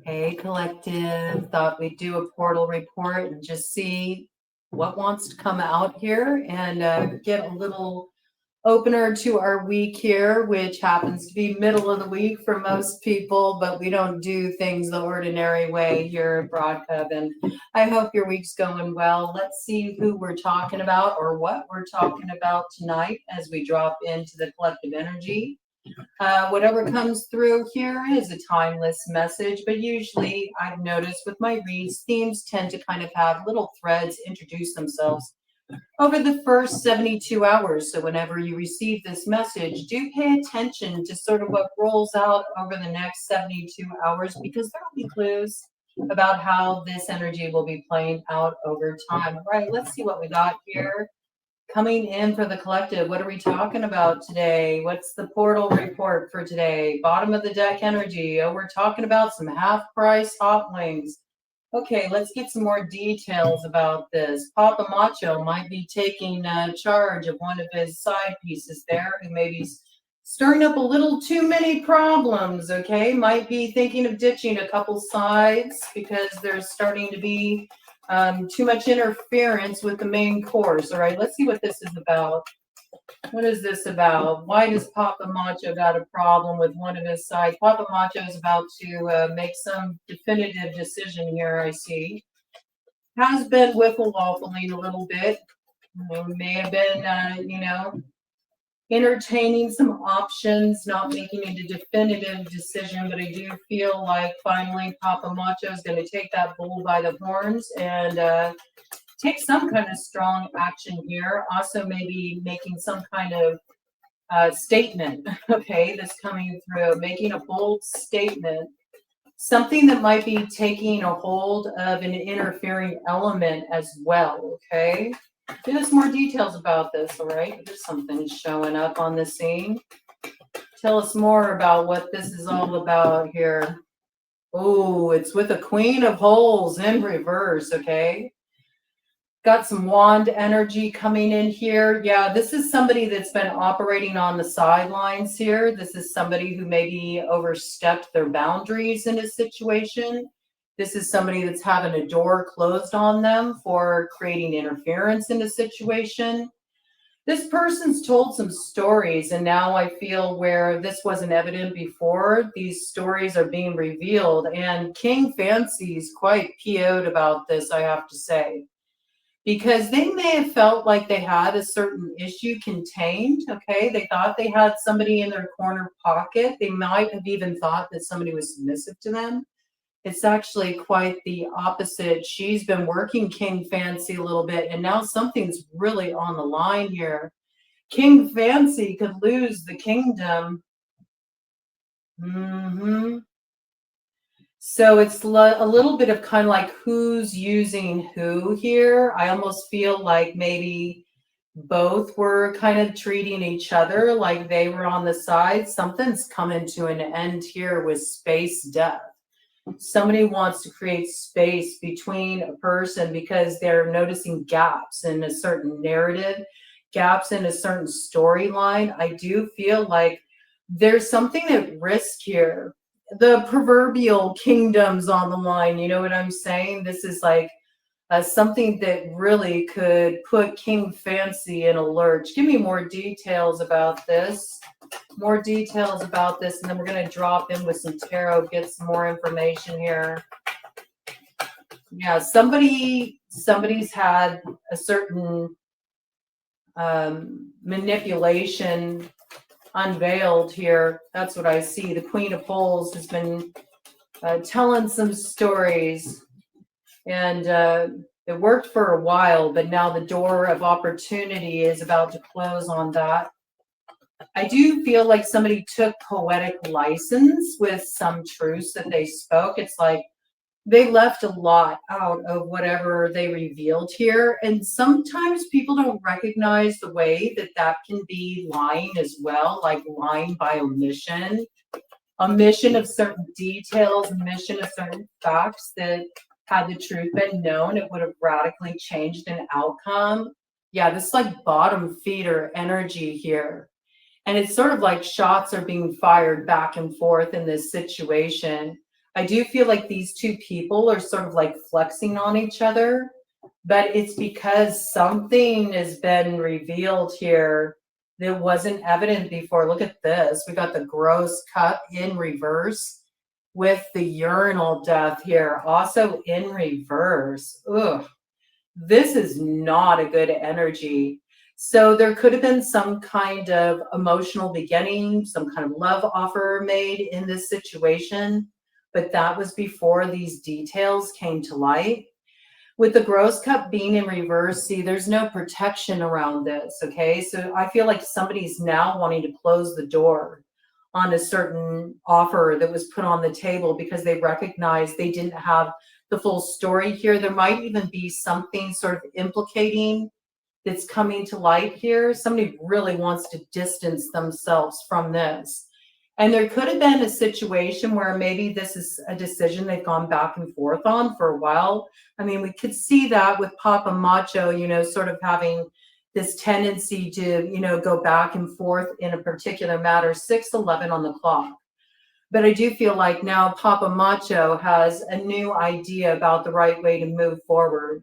Hey, collective. Thought we'd do a portal report and just see what wants to come out here and get a little opener to our week here, which happens to be middle of the week for most people, but we don't do things the ordinary way here at BroadCoven. I hope your week's going well. Let's see who we're talking about or what we're talking about tonight as we drop into the collective energy. Whatever comes through here is a timeless message, but usually I've noticed with my reads, themes tend to kind of have little threads introduce themselves over the first 72 hours. So whenever you receive this message, do pay attention to sort of what rolls out over the next 72 hours, because there will be clues about how this energy will be playing out over time. All right, let's see what we got here. Coming in for the collective, what are we talking about today? What's the portal report for today? Bottom of the deck energy. Oh, we're talking about some half price hot wings. Okay, let's get some more details about this. Papa Macho might be taking charge of one of his side pieces there, who may be stirring up a little too many problems, okay? Might be thinking of ditching a couple sides because there's starting to be too much interference with the main course. All right, let's see what this is about. What is this about? Why does Papa Macho got a problem with one of his sides? Papa Macho is about to make some definitive decision here, I see. Has been wiffle-waffling a little bit. May have been, entertaining some options, not making a definitive decision, but I do feel like finally Papa Macho is going to take that bull by the horns and take some kind of strong action here. Also maybe making some kind of statement, okay, that's coming through, making a bold statement, something that might be taking a hold of an interfering element as well, okay? Give us more details about this, all right? There's something showing up on the scene. Tell us more about what this is all about here. Oh, it's with a Queen of Holes in reverse, okay? Got some wand energy coming in here. Yeah, this is somebody that's been operating on the sidelines here. This is somebody who maybe overstepped their boundaries in a situation. This is somebody that's having a door closed on them for creating interference in a situation. This person's told some stories, and now I feel where this wasn't evident before, these stories are being revealed. And King Fancy's quite PO'd about this, I have to say, because they may have felt like they had a certain issue contained, okay? They thought they had somebody in their corner pocket. They might have even thought that somebody was submissive to them. It's actually quite the opposite. She's been working King Fancy a little bit, and now something's really on the line here. King Fancy could lose the kingdom. So it's a little bit of kind of like who's using who here. I almost feel like maybe both were kind of treating each other like they were on the side. Something's coming to an end here with space death. Somebody wants to create space between a person because they're noticing gaps in a certain narrative, gaps in a certain storyline. I do feel like there's something at risk here. The proverbial kingdom's on the line. You know what I'm saying? This is like something that really could put King Fancy in a lurch. Give me more details about this. More details about this, and then we're going to drop in with some tarot, get some more information here. Yeah, somebody's had a certain manipulation unveiled here. That's what I see. The Queen of Holes has been telling some stories, and it worked for a while, but now the door of opportunity is about to close on that. I do feel like somebody took poetic license with some truths that they spoke. It's like they left a lot out of whatever they revealed here. And sometimes people don't recognize the way that that can be lying as well, like lying by omission of certain details, omission of certain facts that had the truth been known, it would have radically changed an outcome. Yeah, this is like bottom feeder energy here. And it's sort of like shots are being fired back and forth in this situation. I do feel like these two people are sort of like flexing on each other, but it's because something has been revealed here that wasn't evident before. Look at this. We got the gross cup in reverse with the urinal death here, also in reverse. Ugh, this is not a good energy. So there could have been some kind of emotional beginning, some kind of love offer made in this situation, but that was before these details came to light. With the gross cup being in reverse, see, there's no protection around this, okay? So I feel like somebody's now wanting to close the door on a certain offer that was put on the table because they recognize they didn't have the full story here. There might even be something sort of implicating that's coming to light here. Somebody really wants to distance themselves from this. And there could have been a situation where maybe this is a decision they've gone back and forth on for a while. I mean, we could see that with Papa Macho, sort of having this tendency to, go back and forth in a particular matter, 6:11 on the clock. But I do feel like now Papa Macho has a new idea about the right way to move forward.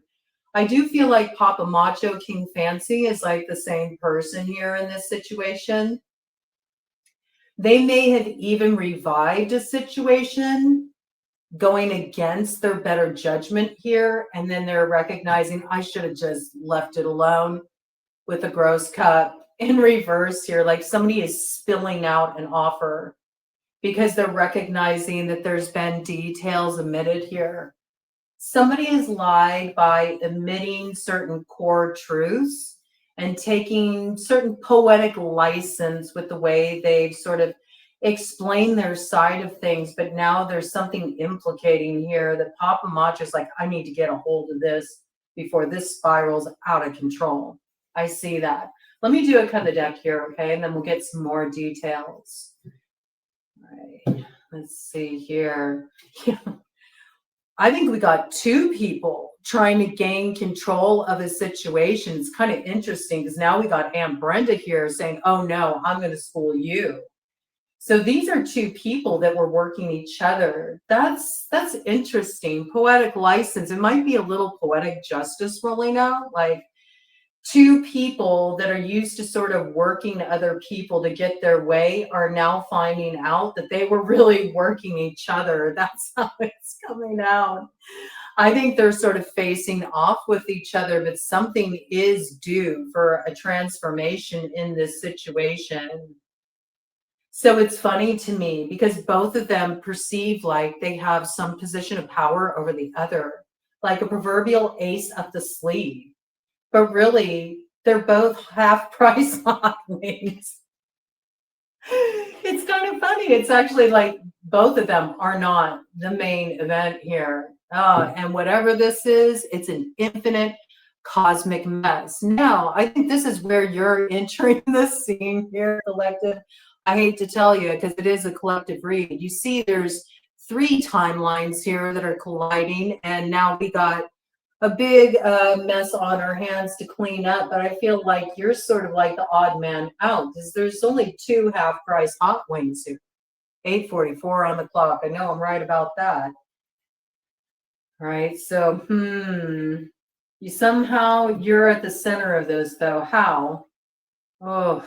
I do feel like Papa Macho King Fancy is like the same person here in this situation. They may have even revived a situation going against their better judgment here, and then they're recognizing I should have just left it alone with a gross cup in reverse here. Like somebody is spilling out an offer because they're recognizing that there's been details omitted here. Somebody has lied by omitting certain core truths and taking certain poetic license with the way they've sort of explained their side of things, but now there's something implicating here that Papa Macho's like, I need to get a hold of this before this spirals out of control. I see that. Let me do a cut of the deck here, okay? And then we'll get some more details. All right, let's see here. I think we got two people trying to gain control of a situation. It's kind of interesting because now we got Aunt Brenda here saying, oh no, I'm going to school you. So these are two people that were working each other. That's interesting. Poetic license. It might be a little poetic justice rolling out, like two people that are used to sort of working other people to get their way are now finding out that they were really working each other. That's how it's coming out. I think they're sort of facing off with each other, but something is due for a transformation in this situation. So it's funny to me because both of them perceive like they have some position of power over the other, like a proverbial ace up the sleeve. But really, they're both half-price hot wings. It's kind of funny. It's actually like both of them are not the main event here. And whatever this is, it's an infinite cosmic mess. Now, I think this is where you're entering the scene here, collective. I hate to tell you, because it is a collective read. You see there's 3 timelines here that are colliding, and now we got a big mess on our hands to clean up, but I feel like you're sort of like the odd man out because there's only 2 half-price hot wings here. 8:44 on the clock. I know I'm right about that. All right, so you're at the center of this though. How? Oh.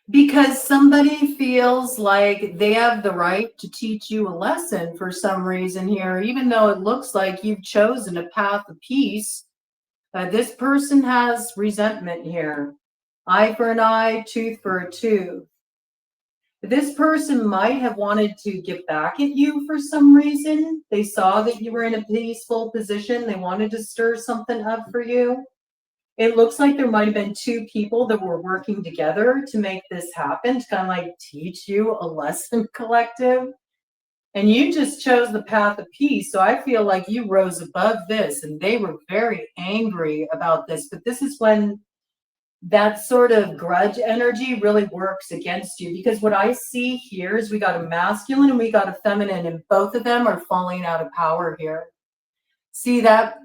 Because somebody feels like they have the right to teach you a lesson for some reason here, even though it looks like you've chosen a path of peace. This person has resentment here. Eye for an eye, tooth for a tooth. This person might have wanted to get back at you for some reason. They saw that you were in a peaceful position. They wanted to stir something up for you. It looks like there might have been 2 people that were working together to make this happen, to kind of like teach you a lesson, collective. And you just chose the path of peace. So I feel like you rose above this and they were very angry about this. But this is when that sort of grudge energy really works against you, because what I see here is we got a masculine and we got a feminine, and both of them are falling out of power here. See, that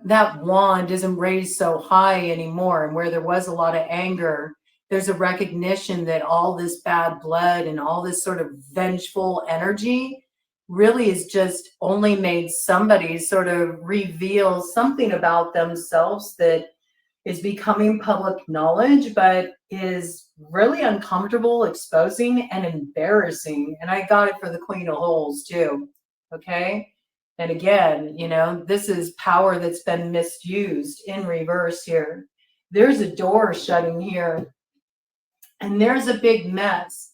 wand isn't raised so high anymore, and where there was a lot of anger, there's a recognition that all this bad blood and all this sort of vengeful energy really is just only made somebody sort of reveal something about themselves that is becoming public knowledge, but is really uncomfortable exposing and embarrassing. And I got it for the Queen of Holes too. Okay. And again, you know, this is power that's been misused in reverse here. There's a door shutting here, and there's a big mess.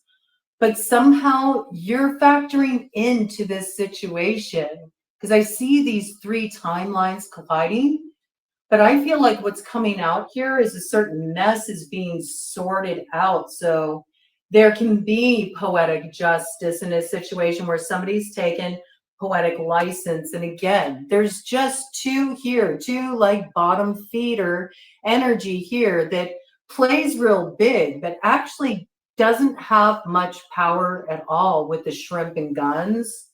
But somehow you're factoring into this situation, because I see these three timelines colliding, but I feel like what's coming out here is a certain mess is being sorted out. So there can be poetic justice in a situation where somebody's taken poetic license. And again, there's just two here, two like bottom feeder energy here that plays real big, but actually doesn't have much power at all with the shrimp and guns.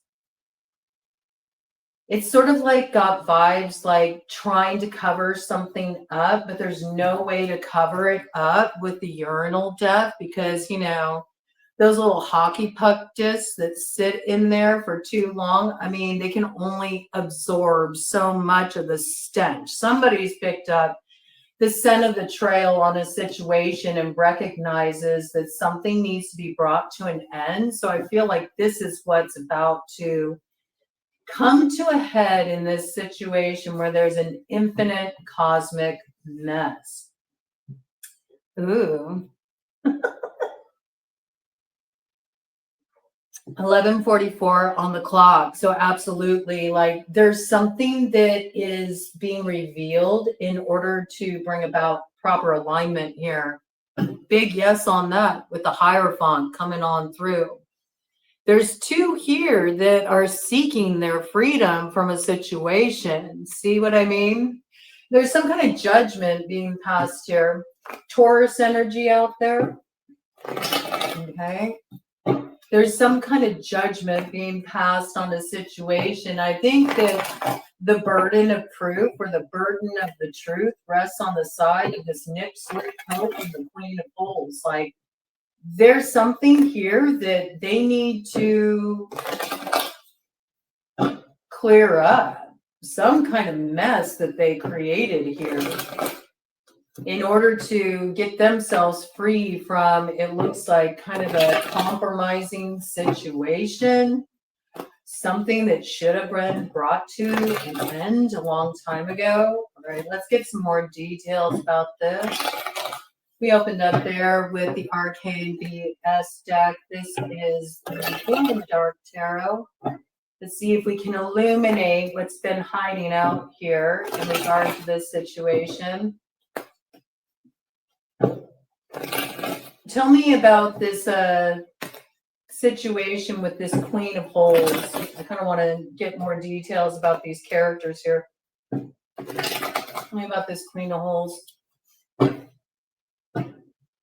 It's sort of like got vibes like trying to cover something up, but there's no way to cover it up with the urinal death, because, you know, those little hockey puck discs that sit in there for too long, I mean, they can only absorb so much of the stench. Somebody's picked up the scent of the trail on a situation and recognizes that something needs to be brought to an end. So I feel like this is what's about to come to a head in this situation where there's an infinite cosmic mess. Ooh. 11:44 on the clock. So absolutely, like there's something that is being revealed in order to bring about proper alignment here. Big yes on that with the Hierophant coming on through. There's two here that are seeking their freedom from a situation. See what I mean? There's some kind of judgment being passed here. Taurus energy out there. Okay. There's some kind of judgment being passed on a situation. I think that the burden of proof or the burden of the truth rests on the side of this nip, slip, poke, and the Queen of Holes. Like, there's something here that they need to clear up. Some kind of mess that they created here in order to get themselves free from, it looks like, kind of a compromising situation, something that should have been brought to an end a long time ago. All right, let's get some more details about this. We opened up there with the Arcane BS deck. This is the Glow in the Dark Tarot. Let's see if we can illuminate what's been hiding out here in regard to this situation. Tell me about this situation with this Queen of Holes. I kind of want to get more details about these characters here. Tell me about this Queen of Holes.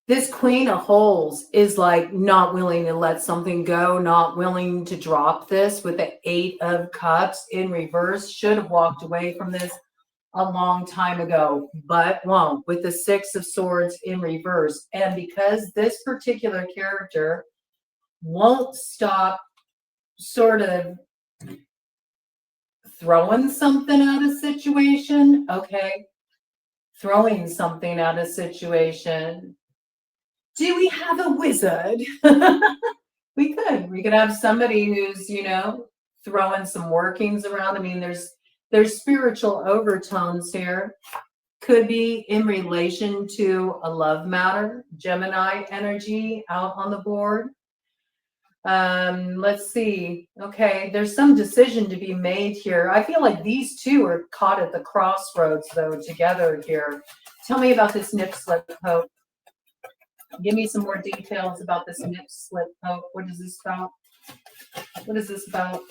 This Queen of Holes is like not willing to let something go, not willing to drop this with the 8 of Cups in reverse. Should have walked away from this a long time ago, but won't, with the 6 of Swords in reverse. And because this particular character won't stop sort of throwing something at a situation, okay, throwing something at a situation. Do we have a wizard? We could have somebody who's, you know, throwing some workings around. I mean, there's spiritual overtones here. Could be in relation to a love matter. Gemini energy out on the board. Let's see. Okay, there's some decision to be made here. I feel like these two are caught at the crossroads, though, together here. Tell me about this nip slip poke. Give me some more details about this nip slip poke. What is this about? What is this about?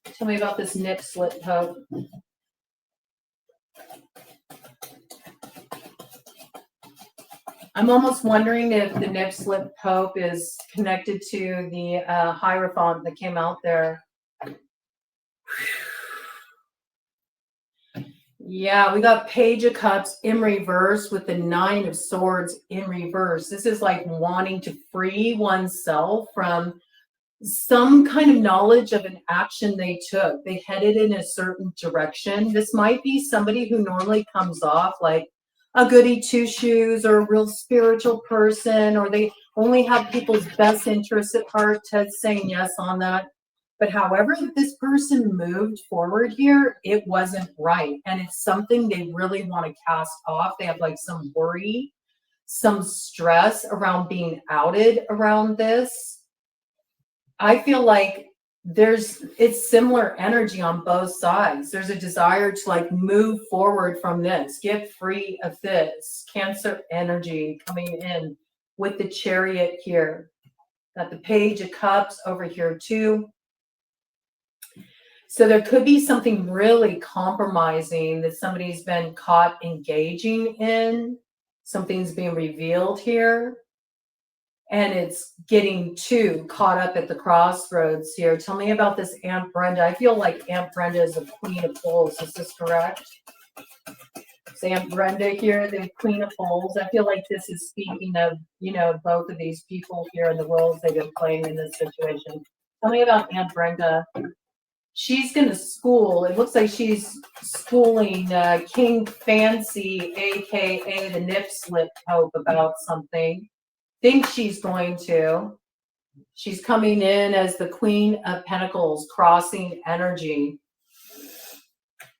Tell me about this nip slip poke. I'm almost wondering if the nip slip pope is connected to the Hierophant that came out there. Yeah, we got Page of Cups in reverse with the Nine of Swords in reverse. This is like wanting to free oneself from some kind of knowledge of an action they took. They headed in a certain direction. This might be somebody who normally comes off like a goody two shoes or a real spiritual person, or they only have people's best interests at heart. Ted's saying yes on that. But however this person moved forward here, it wasn't right. And it's something they really want to cast off. They have like some worry, some stress around being outed around this. I feel like it's similar energy on both sides. There's a desire to like move forward from this, get free of this. Cancer energy coming in with the Chariot here. Got the Page of Cups over here too. So there could be something really compromising that somebody's been caught engaging in. Something's being revealed here. And it's getting too caught up at the crossroads here. Tell me about this Aunt Brenda. I feel like Aunt Brenda is a queen of holes. Is this correct? It's Aunt Brenda here, the queen of holes. I feel like this is speaking of, you know, both of these people here and the roles they've been playing in this situation. Tell me about Aunt Brenda. She's going to school. It looks like she's schooling King Fancy, a.k.a. the Nip Slip Pope, about something. Thinks she's going to. She's coming in as the Queen of Pentacles, crossing energy.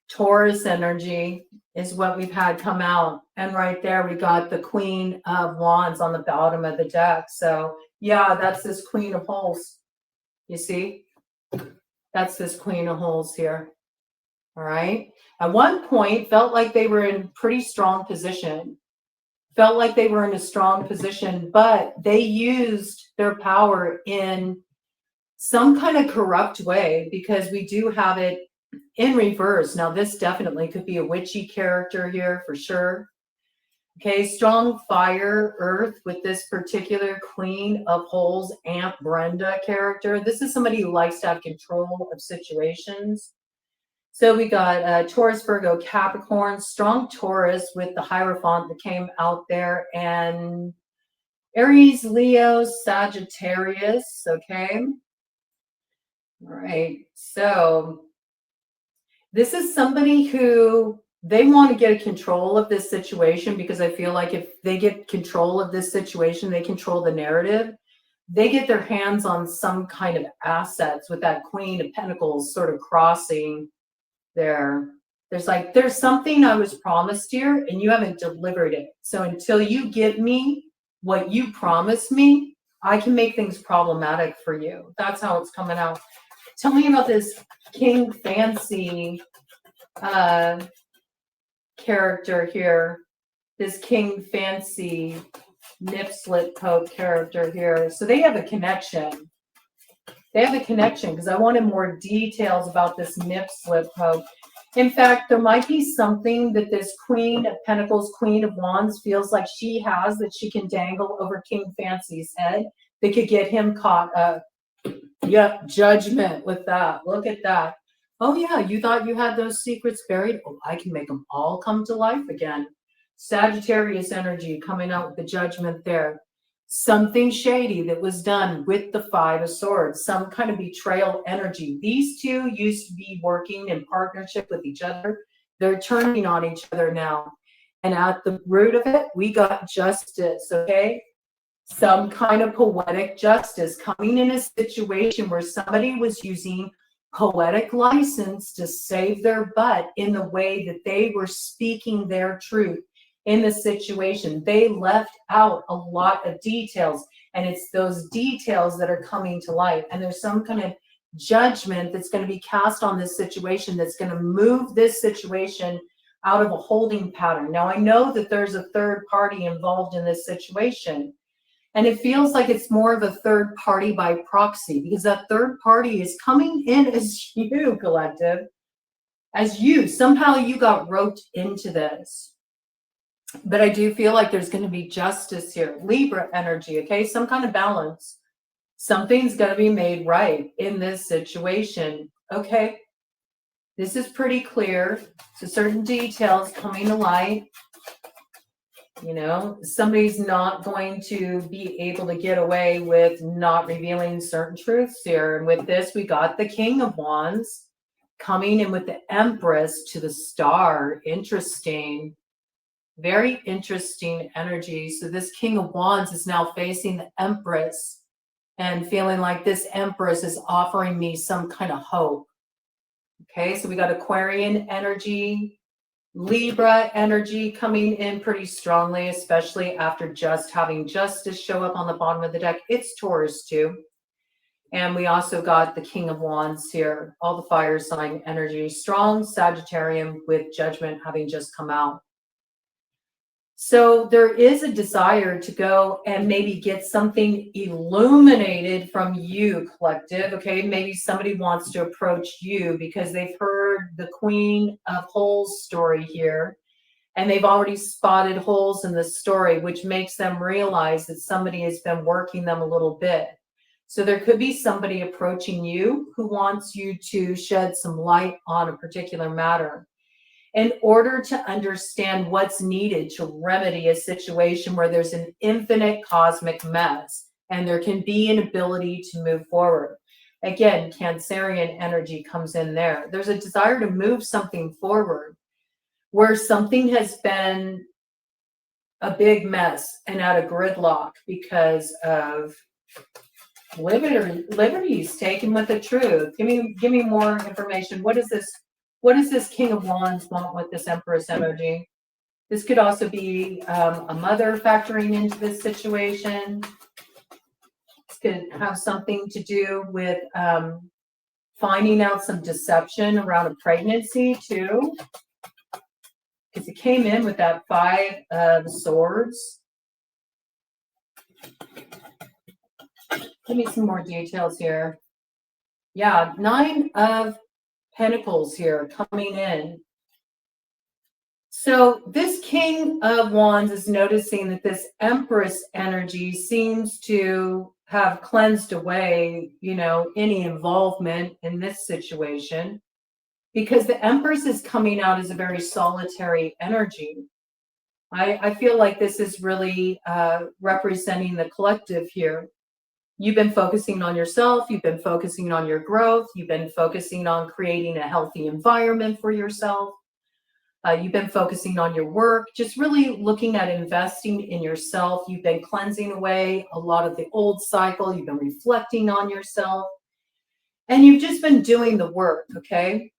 Taurus energy is what we've had come out. And right there, we got the Queen of Wands on the bottom of the deck. So, yeah, that's this Queen of Holes. You see? That's this Queen of Holes here. All right. At one point, felt like they were in pretty strong position. Felt like they were in a strong position, but they used their power in some kind of corrupt way, because we do have it in reverse. Now, this definitely could be a witchy character here for sure. Okay, strong fire, earth with this particular Queen of Holes, Aunt Brenda character. This is somebody who likes to have control of situations. So we got Taurus, Virgo, Capricorn, strong Taurus with the Hierophant that came out there, and Aries, Leo, Sagittarius, okay? All right, so this is somebody who they want to get control of this situation, because I feel like if they get control of this situation, they control the narrative. They get their hands on some kind of assets with that Queen of Pentacles sort of crossing there. There's something I was promised here and you haven't delivered it. So until you give me what you promised me, I can make things problematic for you. That's how it's coming out. Tell me about this King Fancy character here. This King Fancy Nip Slip Pope character here. So they have a connection. They have a connection, because I wanted more details about this Nip Slip Pope. In fact, there might be something that this Queen of Pentacles, Queen of Wands feels like she has that she can dangle over King Fancy's head that could get him caught up. Yep, judgment with that. Look at that. Oh yeah, you thought you had those secrets buried? Oh, I can make them all come to life again. Sagittarius energy coming out with the judgment there. Something shady that was done with the Five of Swords, some kind of betrayal energy. These two used to be working in partnership with each other. They're turning on each other now. And at the root of it, we got justice, okay? Some kind of poetic justice coming in a situation where somebody was using poetic license to save their butt in the way that they were speaking their truth in the situation. They left out a lot of details, and it's those details that are coming to light. And there's some kind of judgment that's going to be cast on this situation that's going to move this situation out of a holding pattern. Now, I know that there's a third party involved in this situation, and it feels like it's more of a third party by proxy, because that third party is coming in as you, collective, as you. Somehow you got roped into this. But I do feel like there's going to be justice here. Libra energy, okay? Some kind of balance. Something's going to be made right in this situation, okay? This is pretty clear. So certain details coming to light. You know, somebody's not going to be able to get away with not revealing certain truths here. And with this, we got the King of Wands coming in with the Empress to the Star. Interesting. Very interesting energy. So this King of Wands is now facing the Empress and feeling like this Empress is offering me some kind of hope. Okay, so we got Aquarian energy, Libra energy coming in pretty strongly, especially after just having Justice show up on the bottom of the deck. It's Taurus too. And we also got the King of Wands here, all the fire sign energy, strong Sagittarian with Judgment having just come out. So there is a desire to go and maybe get something illuminated from you, collective. Okay, maybe somebody wants to approach you because they've heard the Queen of Holes story here, and they've already spotted holes in the story, which makes them realize that somebody has been working them a little bit. So there could be somebody approaching you who wants you to shed some light on a particular matter, in order to understand what's needed to remedy a situation where there's an infinite cosmic mess and there can be an ability to move forward. Again, Cancerian energy comes in there. There's a desire to move something forward where something has been a big mess and at a gridlock because of liberties taken with the truth. Give me more information. What is this? What does this King of Wands want with this Empress energy? This could also be a mother factoring into this situation. This could have something to do with finding out some deception around a pregnancy too. Because it came in with that 5 of Swords. Give me some more details here. Yeah, 9 of Pentacles here coming in. So this King of Wands is noticing that this Empress energy seems to have cleansed away, you know, any involvement in this situation, because the Empress is coming out as a very solitary energy. I feel like this is really representing the collective here. You've been focusing on yourself. You've been focusing on your growth. You've been focusing on creating a healthy environment for yourself. You've been focusing on your work, just really looking at investing in yourself. You've been cleansing away a lot of the old cycle. You've been reflecting on yourself. And you've just been doing the work, okay?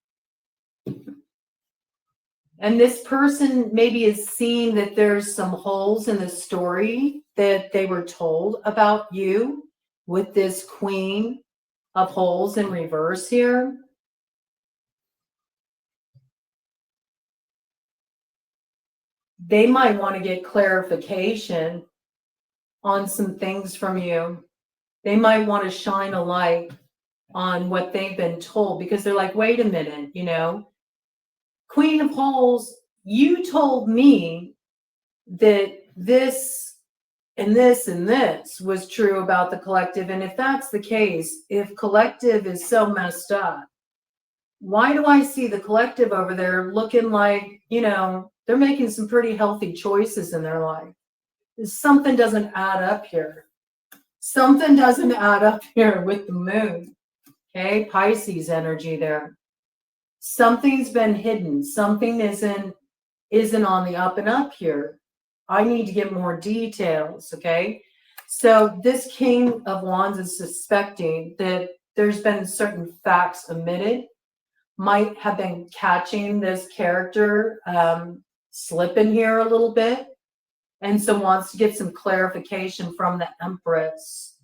And this person maybe is seeing that there's some holes in the story that they were told about you, with this Queen of Holes in reverse here. They might want to get clarification on some things from you. They might want to shine a light on what they've been told, because they're like, wait a minute, you know, Queen of Holes, you told me that this and this and this was true about the collective. And if that's the case, if collective is so messed up, why do I see the collective over there looking like, you know, they're making some pretty healthy choices in their life? Something doesn't add up here. Something doesn't add up here with the moon. Okay, Pisces energy there. Something's been hidden. Something isn't on the up and up here. I need to get more details, okay? So this King of Wands is suspecting that there's been certain facts omitted, might have been catching this character slipping here a little bit, and so wants to get some clarification from the Empress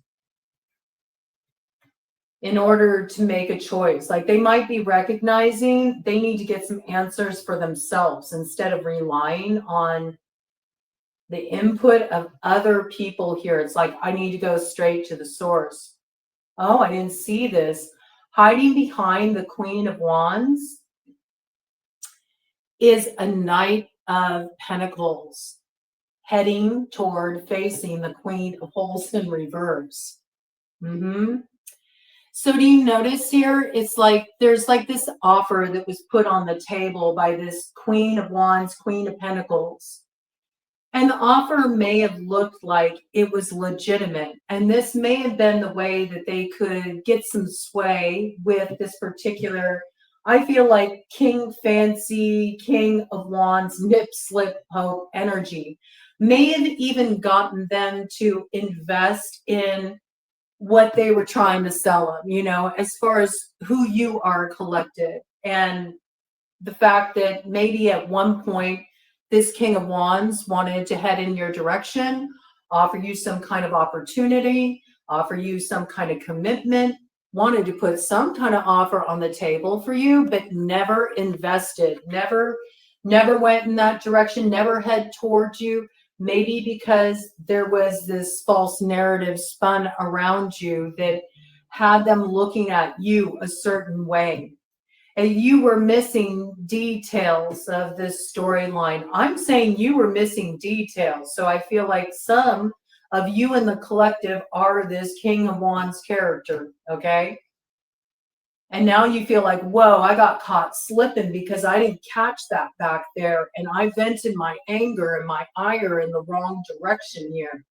in order to make a choice. Like, they might be recognizing they need to get some answers for themselves instead of relying on the input of other people here. It's like, I need to go straight to the source. Oh, I didn't see this. Hiding behind the Queen of Wands is a Knight of Pentacles heading toward facing the Queen of Holes in reverse. So do you notice here, it's like there's like this offer that was put on the table by this Queen of Wands, Queen of Pentacles. And the offer may have looked like it was legitimate. And this may have been the way that they could get some sway with this particular, I feel like King Fancy, King of Wands, nip, slip, hope energy. May have even gotten them to invest in what they were trying to sell them, you know, as far as who you are collective. And the fact that maybe at one point this King of Wands wanted to head in your direction, offer you some kind of opportunity, offer you some kind of commitment, wanted to put some kind of offer on the table for you, but never invested, never went in that direction, never head towards you. Maybe because there was this false narrative spun around you that had them looking at you a certain way. And you were missing details of this storyline. I'm saying you were missing details. So I feel like some of you in the collective are this King of Wands character, okay? And now you feel like, whoa, I got caught slipping because I didn't catch that back there. And I vented my anger and my ire in the wrong direction here.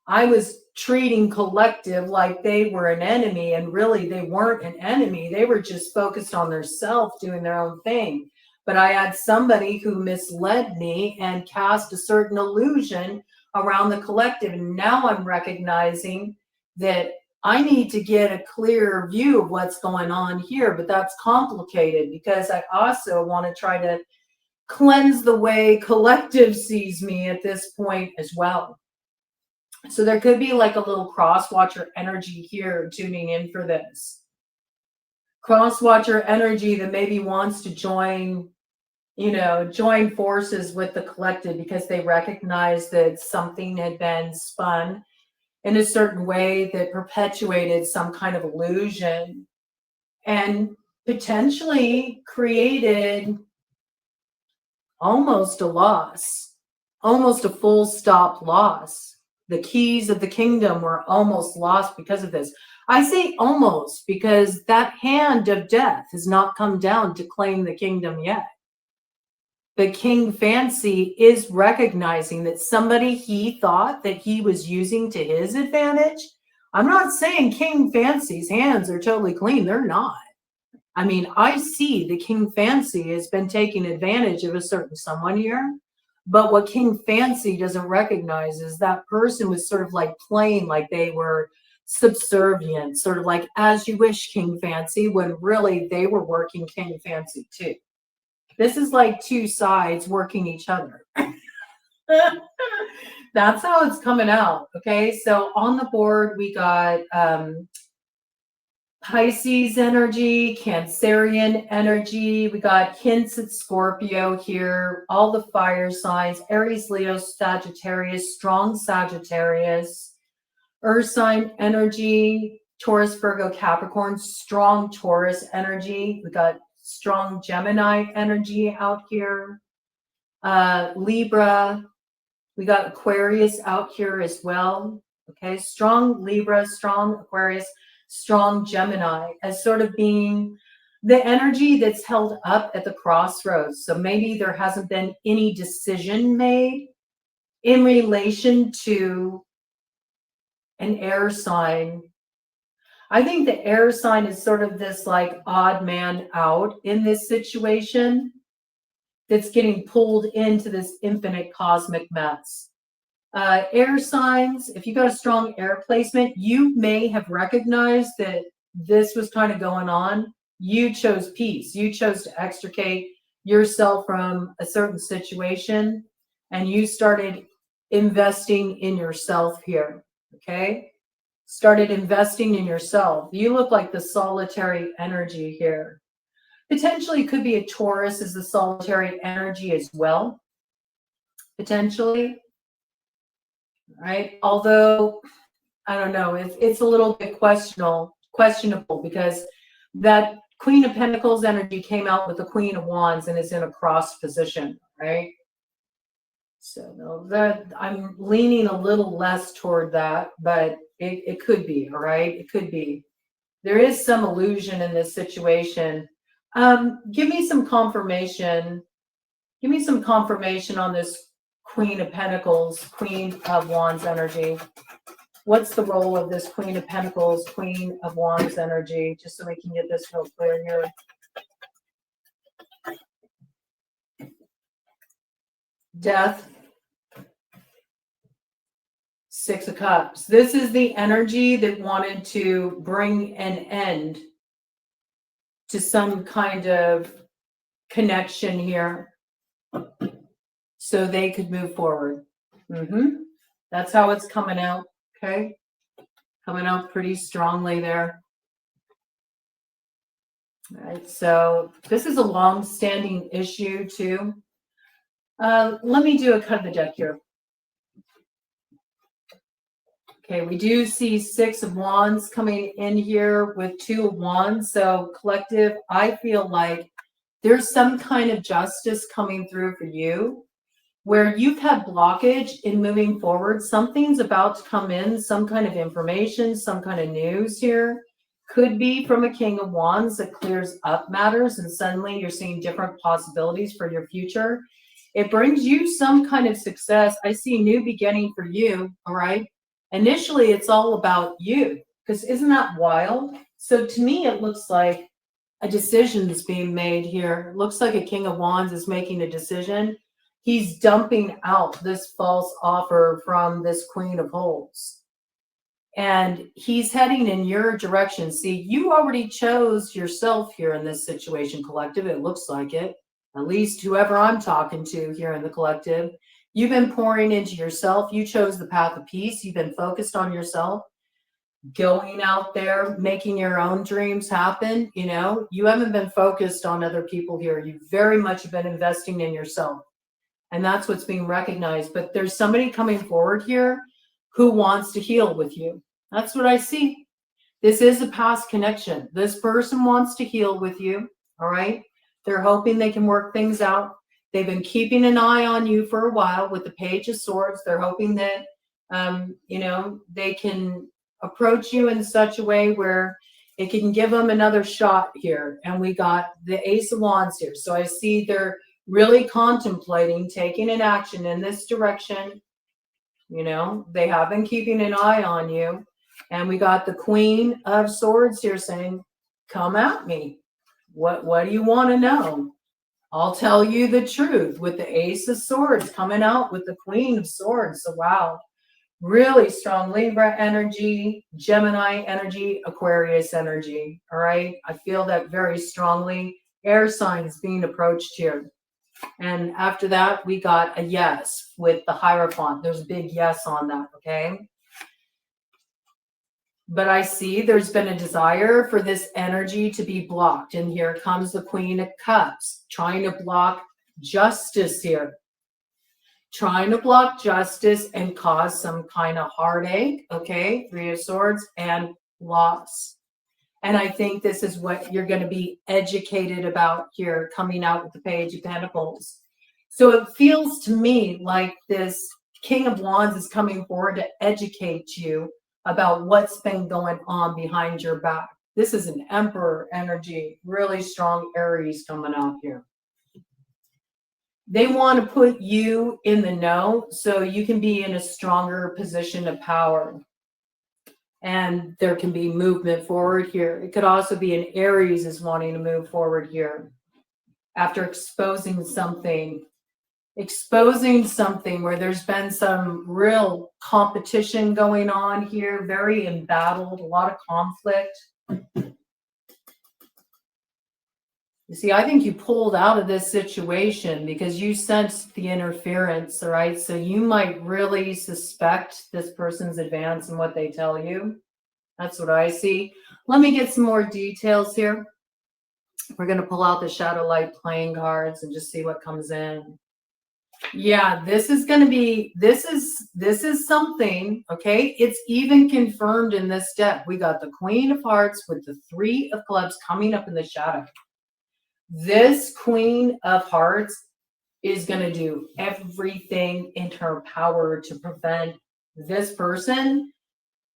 I was treating collective like they were an enemy, and really they weren't an enemy. They were just focused on their self, doing their own thing. But I had somebody who misled me and cast a certain illusion around the collective. And now I'm recognizing that I need to get a clear view of what's going on here, but that's complicated because I also want to try to cleanse the way collective sees me at this point as well. So there could be like a little cross-watcher energy here tuning in for this. Cross-watcher energy that maybe wants to join, you know, join forces with the collective because they recognize that something had been spun in a certain way that perpetuated some kind of illusion and potentially created almost a loss, almost a full stop loss. The keys of the kingdom were almost lost because of this. I say almost because that hand of death has not come down to claim the kingdom yet. But King Fancy is recognizing that somebody he thought that he was using to his advantage. I'm not saying King Fancy's hands are totally clean. They're not. I mean, I see the King Fancy has been taking advantage of a certain someone here. But what King Fancy doesn't recognize is that person was sort of like playing like they were subservient, sort of like as you wish, King Fancy, when really they were working King Fancy too. This is like two sides working each other. That's how it's coming out. Okay, so on the board we got Pisces energy, Cancerian energy. We got hints at Scorpio here. All the fire signs: Aries, Leo, Sagittarius, strong Sagittarius. Earth sign energy: Taurus, Virgo, Capricorn, strong Taurus energy. We got strong Gemini energy out here. Libra, we got Aquarius out here as well. Okay, strong Libra, strong Aquarius, strong Gemini as sort of being the energy that's held up at the crossroads. So maybe there hasn't been any decision made in relation to an air sign. I think the air sign is sort of this like odd man out in this situation that's getting pulled into this infinite cosmic mess. Air signs, if you got a strong air placement, you may have recognized that this was kind of going on. You chose peace. You chose to extricate yourself from a certain situation, and you started investing in yourself here, okay? Started investing in yourself. You look like the solitary energy here. Potentially could be a Taurus as the solitary energy as well. Potentially. Right? Although, I don't know, it's a little bit questionable because that Queen of Pentacles energy came out with the Queen of Wands and is in a cross position, right? So that I'm leaning a little less toward that, but it could be, all right? It could be. There is some illusion in this situation. Give me some confirmation. Give me some confirmation on this Queen of Pentacles, Queen of Wands energy. What's the role of this Queen of Pentacles, Queen of Wands energy? Just so we can get this real clear here. Death. Six of Cups. This is the energy that wanted to bring an end to some kind of connection here so they could move forward. That's how it's coming out. Okay. Coming out pretty strongly there. All right. So this is a long-standing issue too. Let me do a cut of the deck here. Okay, we do see Six of Wands coming in here with Two of Wands. So collective, I feel like there's some kind of justice coming through for you where you've had blockage in moving forward. Something's about to come in, some kind of information, some kind of news here. Could be from a King of Wands that clears up matters and suddenly you're seeing different possibilities for your future. It brings you some kind of success. I see new beginning for you, all right? Initially, it's all about you, because isn't that wild? So to me, it looks like a decision is being made here. It looks like a King of Wands is making a decision. He's dumping out this false offer from this Queen of Wands. And he's heading in your direction. See, you already chose yourself here in this situation, collective. It looks like it. At least whoever I'm talking to here in the collective. You've been pouring into yourself. You chose the path of peace. You've been focused on yourself, going out there, making your own dreams happen. You know, you haven't been focused on other people here. You very much have been investing in yourself. And that's what's being recognized. But there's somebody coming forward here who wants to heal with you. That's what I see. This is a past connection. This person wants to heal with you. All right. They're hoping they can work things out. They've been keeping an eye on you for a while with the Page of Swords. They're hoping that, you know, they can approach you in such a way where it can give them another shot here. And we got the Ace of Wands here. So I see they're really contemplating taking an action in this direction. You know, they have been keeping an eye on you. And we got the Queen of Swords here saying, come at me. What do you want to know? I'll tell you the truth, with the Ace of Swords coming out with the Queen of Swords. So wow, really strong Libra energy, Gemini energy, Aquarius energy. All right. I feel that very strongly. Air signs being approached here. And after that, we got a yes with the Hierophant. There's a big yes on that. Okay. But I see there's been a desire for this energy to be blocked. And here comes the Queen of Cups, trying to block justice here. Trying to block justice and cause some kind of heartache, okay? Three of Swords and loss. And I think this is what you're going to be educated about here, coming out with the Page of Pentacles. So it feels to me like this King of Wands is coming forward to educate you about what's been going on behind your back. This is an Emperor energy, really strong Aries coming out here. They want to put you in the know so you can be in a stronger position of power. And there can be movement forward here. It could also be an Aries is wanting to move forward here after exposing something where there's been some real competition going on here, very embattled, a lot of conflict. You see, I think you pulled out of this situation because you sensed the interference, all right? So you might really suspect this person's advance in what they tell you. That's what I see. Let me get some more details here. We're going to pull out the Shadow Light playing cards and just see what comes in. Yeah, this is going to be, this is something, okay? It's even confirmed in this deck. We got the Queen of Hearts with the Three of Clubs coming up in the shadow. This Queen of Hearts is going to do everything in her power to prevent this person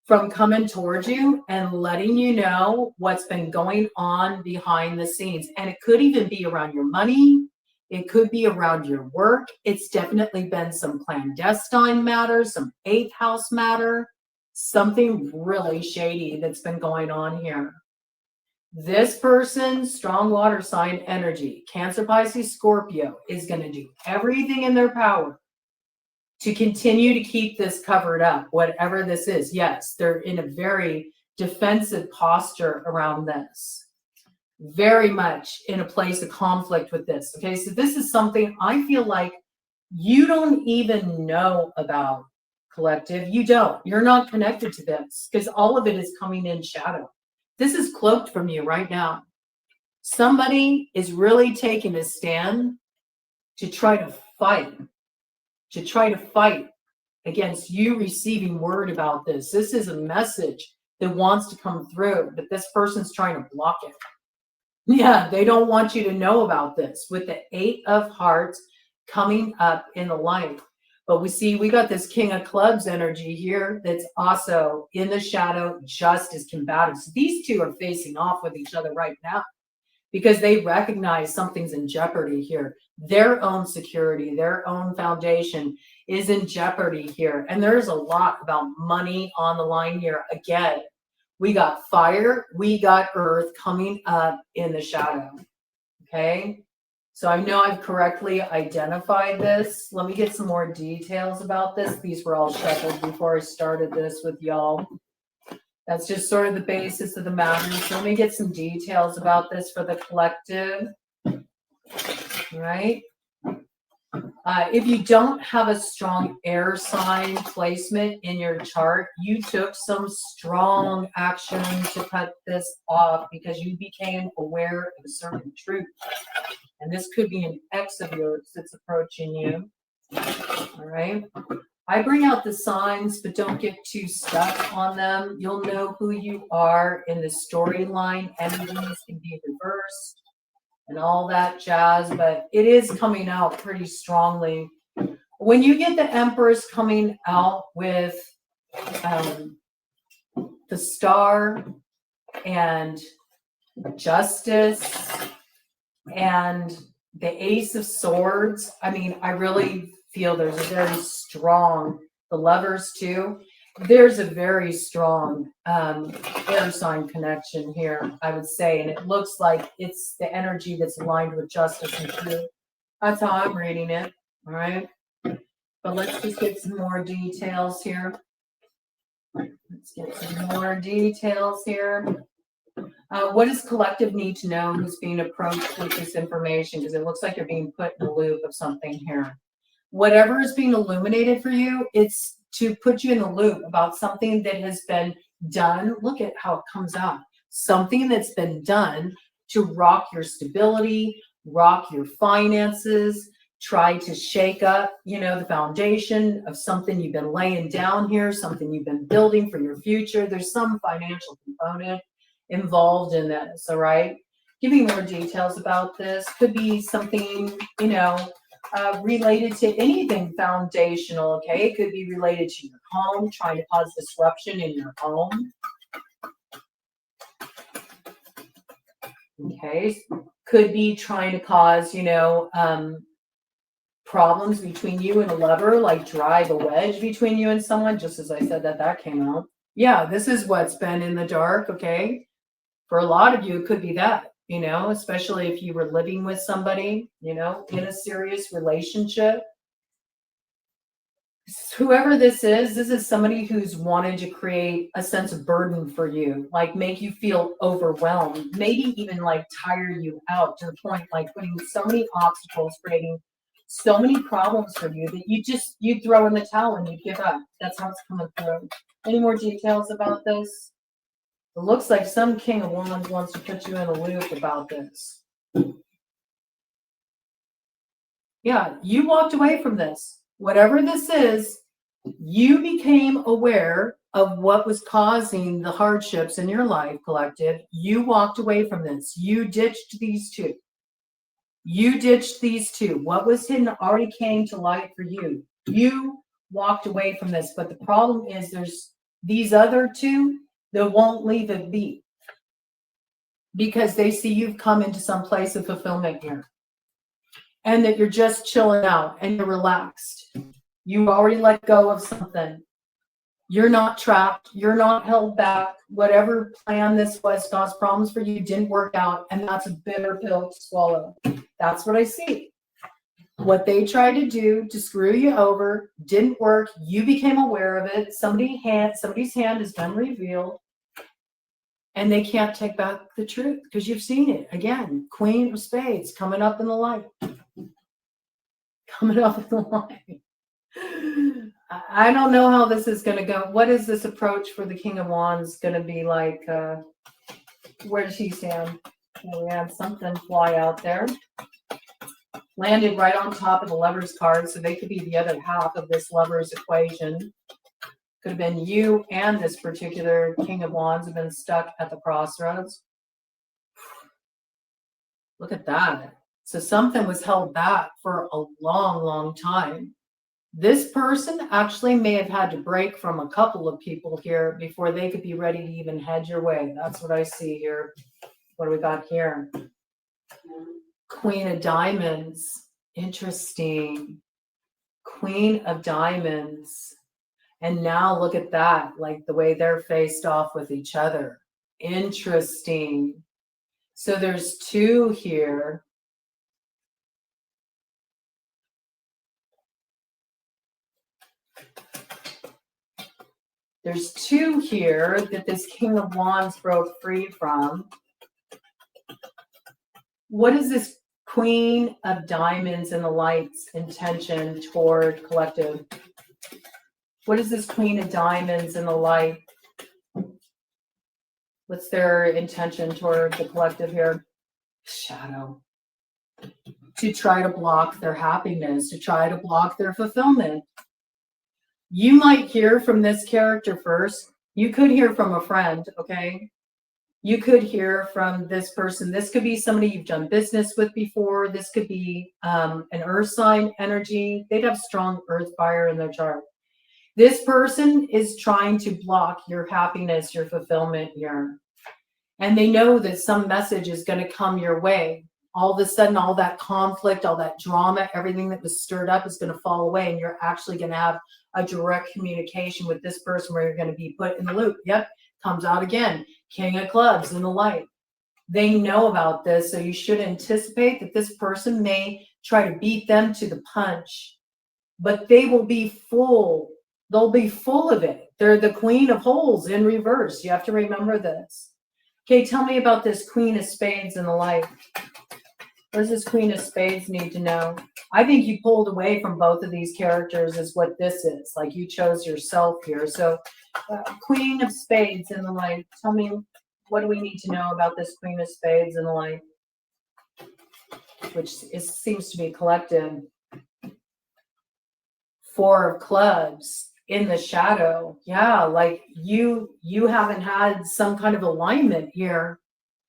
from coming towards you and letting you know what's been going on behind the scenes. And it could even be around your money. It could be around your work. It's definitely been some clandestine matter, some eighth house matter, something really shady that's been going on here. This person, strong water sign energy, Cancer, Pisces, Scorpio, is going to do everything in their power to continue to keep this covered up, whatever this is. Yes, they're in a very defensive posture around this. Very much in a place of conflict with this. Okay, so this is something I feel like you don't even know about, collective. You don't. You're not connected to this because all of it is coming in shadow. This is cloaked from you right now. Somebody is really taking a stand to try to fight against you receiving word about this. This is a message that wants to come through, but this person's trying to block it. Yeah, they don't want you to know about this with the 8 of Hearts coming up in the light. But we got this King of Clubs energy here that's also in the shadow, just as combative. So these two are facing off with each other right now because they recognize something's in jeopardy here. Their own security, their own foundation is in jeopardy here. And there's a lot about money on the line here. Again, we got fire, we got earth coming up in the shadow. Okay. So I know I've correctly identified this. Let me get some more details about this. These were all shuffled before I started this with y'all. That's just sort of the basis of the matter. So let me get some details about this for the collective. All right. If you don't have a strong air sign placement in your chart, you took some strong action to cut this off because you became aware of a certain truth. And this could be an ex of yours that's approaching you. All right. I bring out the signs, but don't get too stuck on them. You'll know who you are in the storyline. Energies can be reversed and all that jazz, but it is coming out pretty strongly. When you get the Empress coming out with the Star and Justice and the Ace of Swords, I mean, I really feel there's a very strong, the Lovers too, there's a very strong air sign connection here, I would say, and it looks like it's the energy that's aligned with justice and truth. That's how I'm reading it, all right? But let's just get some more details here. Let's get some more details here. What does collective need to know who's being approached with this information? Because it looks like you're being put in a loop of something here. Whatever is being illuminated for you, it's to put you in the loop about something that has been done. Look at how it comes out. Something that's been done to rock your stability, rock your finances, try to shake up, the foundation of something you've been laying down here, something you've been building for your future. There's some financial component involved in this, all right? Give me more details about this. Could be something, related to anything foundational, okay? It could be related to your home, trying to cause disruption in your home. Okay, could be trying to cause, problems between you and a lover, like drive a wedge between you and someone, just as I said that came out. Yeah, this is what's been in the dark, okay? For a lot of you, it could be that. Especially if you were living with somebody, in a serious relationship. Whoever this is somebody who's wanted to create a sense of burden for you, like make you feel overwhelmed, maybe even like tire you out to the point like putting so many obstacles, creating so many problems for you that you throw in the towel and you give up. That's how it's coming through. Any more details about this? It looks like some King of Wands wants to put you in a loop about this. Yeah, you walked away from this. Whatever this is, you became aware of what was causing the hardships in your life, collective. You walked away from this. You ditched these two. What was hidden already came to light for you. You walked away from this, but the problem is there's These other two, they won't leave it be because they see you've come into some place of fulfillment here and that you're just chilling out and you're relaxed. You already let go of something. You're not trapped. You're not held back. Whatever plan this was, God's problems for you didn't work out, and that's a bitter pill to swallow. That's what I see. What they tried to do to screw you over didn't work. You became aware of it. Somebody's hand has been revealed, and they can't take back the truth because you've seen it. Again, Queen of Spades coming up in the light. Coming up in the light. I don't know how this is going to go. What is this approach for the King of Wands going to be like? Where does he stand? We had something fly out there. Landed right on top of the Lover's card, so they could be the other half of this Lover's equation. Could have been you and this particular King of Wands have been stuck at the crossroads. Look at that. So something was held back for a long, long time. This person actually may have had to break from a couple of people here before they could be ready to even head your way. That's what I see here. What do we got here? Queen of Diamonds. Interesting. Queen of Diamonds. And now look at that, like the way they're faced off with each other. Interesting. So there's two here. There's two here that this King of Wands broke free from. What is this Queen of Diamonds in the light's intention toward collective? What is this Queen of Diamonds in the light? What's their intention toward the collective here? Shadow. To try to block their happiness, to try to block their fulfillment. You might hear from this character first. You could hear from a friend, okay? You could hear from this person. This could be somebody you've done business with before. This could be an earth sign energy. They'd have strong earth fire in their chart. This person is trying to block your happiness, your fulfillment here. And they know that some message is going to come your way. All of a sudden, all that conflict, all that drama, everything that was stirred up is going to fall away. And you're actually going to have a direct communication with this person where you're going to be put in the loop. Yep, comes out again. King of Clubs in the light. They know about this, so you should anticipate that this person may try to beat them to the punch. But they will be full. They'll be full of it. They're the Queen of Holes in reverse. You have to remember this. Okay, tell me about this Queen of Spades in the light. What does this Queen of Spades need to know? I think you pulled away from both of these characters is what this is. Like you chose yourself here. So Queen of Spades in the light. Tell me, what do we need to know about this Queen of Spades in the light? Which seems to be collective. Four of Clubs in the shadow. Yeah, like you haven't had some kind of alignment here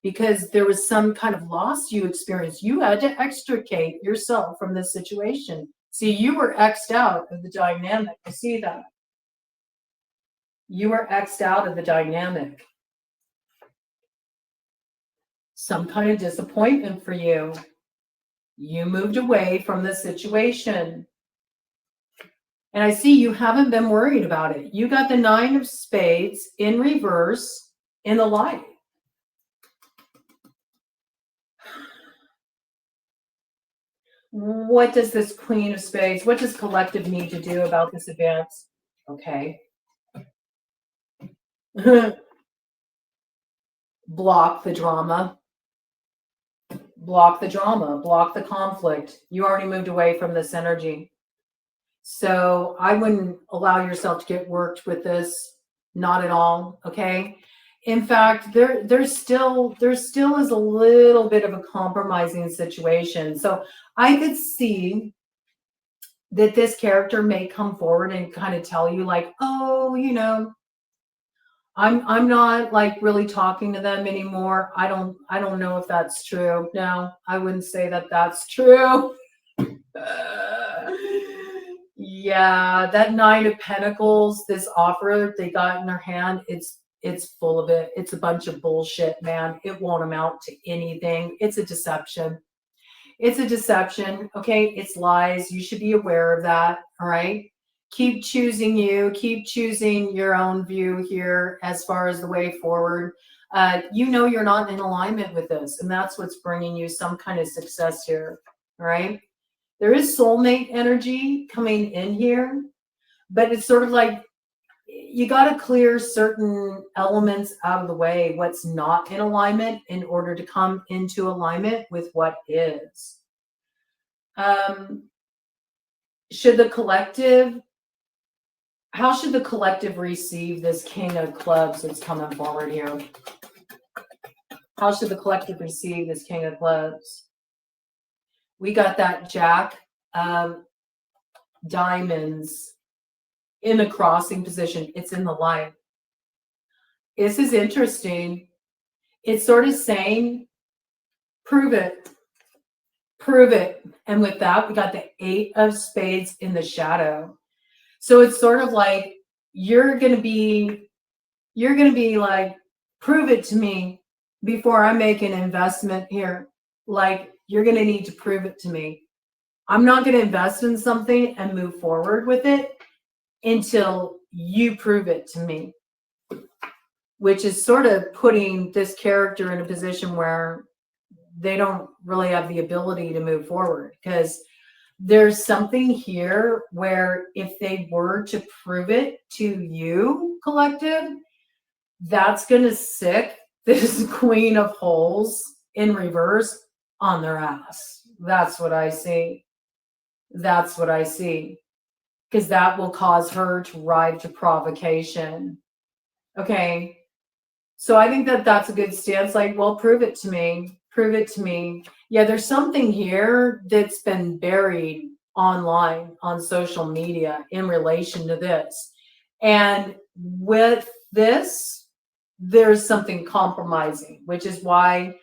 because there was some kind of loss you experienced. You had to extricate yourself from this situation. See, you were X'd out of the dynamic. I see that. You were X'd out of the dynamic. Some kind of disappointment for you. You moved away from the situation. And I see you haven't been worried about it. You got the Nine of Spades in reverse in the light. What does this Queen of Spades, what does collective need to do about this advance? Okay. Block the drama. Block the drama. Block the conflict. You already moved away from this energy. So I wouldn't allow yourself to get worked with this. Not at all. Okay. In fact, there still is a little bit of a compromising situation. So I could see that this character may come forward and kind of tell you like, oh, you know, I'm not like really talking to them anymore. I don't know if that's true. No, I wouldn't say that that's true. Yeah, that Nine of Pentacles, this offer they got in their hand, it's full of it. It's a bunch of bullshit, man. It won't amount to anything. It's a deception. It's a deception. Okay, it's lies. You should be aware of that. All right. Keep choosing you. Keep choosing your own view here as far as the way forward. You know you're not in alignment with this, and that's what's bringing you some kind of success here. All right. There is soulmate energy coming in here, but it's sort of like you got to clear certain elements out of the way, what's not in alignment, in order to come into alignment with what is. Should the collective, how should the collective receive this King of Clubs that's coming forward here? How should the collective receive this King of Clubs? We got that Jack of Diamonds in the crossing position. It's in the light. This is interesting. It's sort of saying, prove it. Prove it. And with that, we got the Eight of Spades in the shadow. So it's sort of like you're going to be like, prove it to me before I make an investment here. Like, you're going to need to prove it to me. I'm not going to invest in something and move forward with it until you prove it to me, which is sort of putting this character in a position where they don't really have the ability to move forward, because there's something here where if they were to prove it to you, collective, that's going to sick this Queen of Holes in reverse on their ass. That's what I see. That's what I see. Because that will cause her to ride to provocation. Okay. So I think that that's a good stance. Like, well, prove it to me. Prove it to me. Yeah, there's something here that's been buried online on social media in relation to this. And with this, there's something compromising, which is why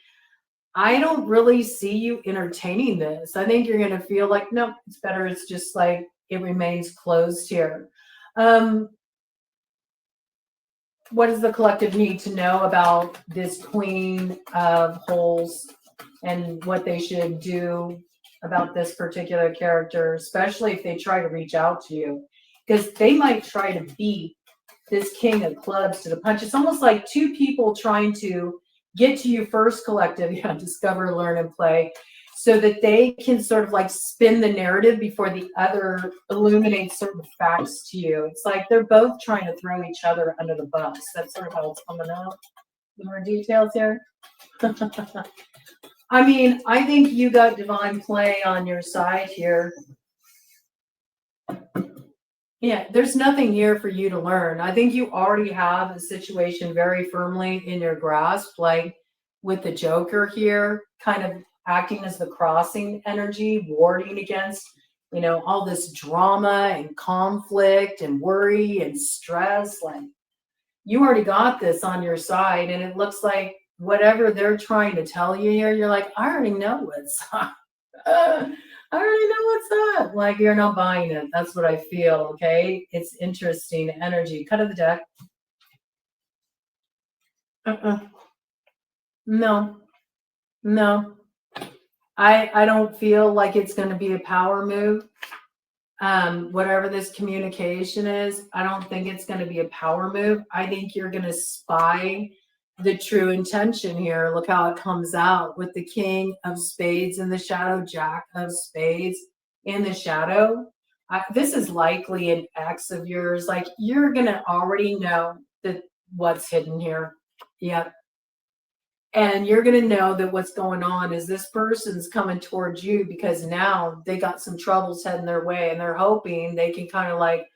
I don't really see you entertaining this. I think you're going to feel like, no, it's better. It's just like it remains closed here. What does the collective need to know about this Queen of Holes and what they should do about this particular character, especially if they try to reach out to you? Because they might try to beat this King of Clubs to the punch. It's almost like two people trying to get to you first, collective. Yeah, discover, learn, and play, so that they can sort of like spin the narrative before the other illuminates certain facts to you. It's like they're both trying to throw each other under the bus. That's sort of how it's coming out. More details here. I mean, I think you got divine play on your side here. Yeah, there's nothing here for you to learn. I think you already have a situation very firmly in your grasp, like with the Joker here, kind of acting as the crossing energy, warding against, you know, all this drama and conflict and worry and stress. Like, you already got this on your side, and it looks like whatever they're trying to tell you here, you're like, I already know what's up. I already know what's up. Like, you're not buying it. That's what I feel. Okay. It's interesting energy. Cut of the deck. No. I don't feel like it's going to be a power move. Whatever this communication is, I don't think it's going to be a power move. I think you're going to spy the true intention here. Look how it comes out with the King of Spades in the shadow, Jack of Spades in the shadow. This is likely an ex of yours. Like, you're going to already know that what's hidden here. Yep. And you're going to know that what's going on is this person's coming towards you because now they got some troubles heading their way, and they're hoping they can kind of like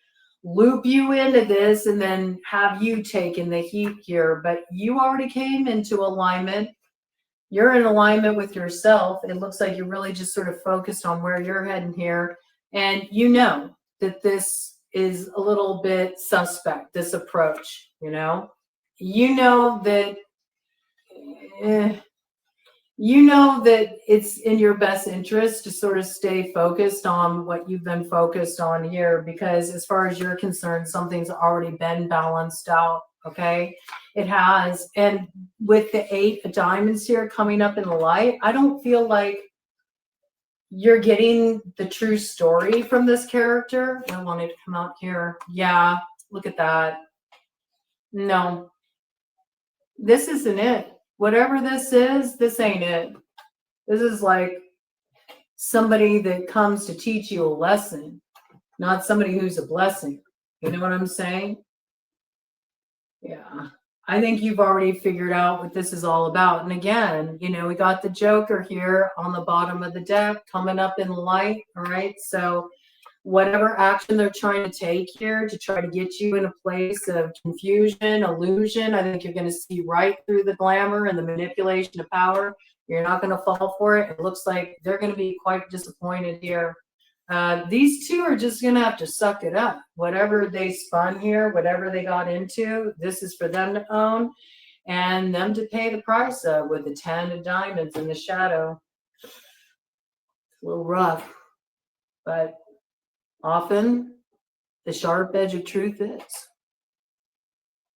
loop you into this and then have you taking the heat here. But you already came into alignment. You're in alignment with yourself. It looks like you're really just sort of focused on where you're heading here. And you know that this is a little bit suspect, this approach, you know? You know that you know that it's in your best interest to sort of stay focused on what you've been focused on here, because as far as you're concerned, something's already been balanced out. Okay, it has. And with the 8 of diamonds here coming up in the light, I don't feel like you're getting the true story from this character. I wanted to come out here. Yeah, look at that. No, this isn't it. Whatever this ain't it. This is like somebody that comes to teach you a lesson, not somebody who's a blessing. You know what I'm saying? Yeah. I think you've already figured out what this is all about. And again, you know, we got the Joker here on the bottom of the deck coming up in the light. All right. So whatever action they're trying to take here to try to get you in a place of confusion, illusion, I think you're going to see right through the glamour and the manipulation of power. You're not going to fall for it. It looks like they're going to be quite disappointed here. These two are just going to have to suck it up. Whatever they spun here, whatever they got into, this is for them to own and them to pay the price of, with the 10 of diamonds in the shadow. It's a little rough, but often the sharp edge of truth is.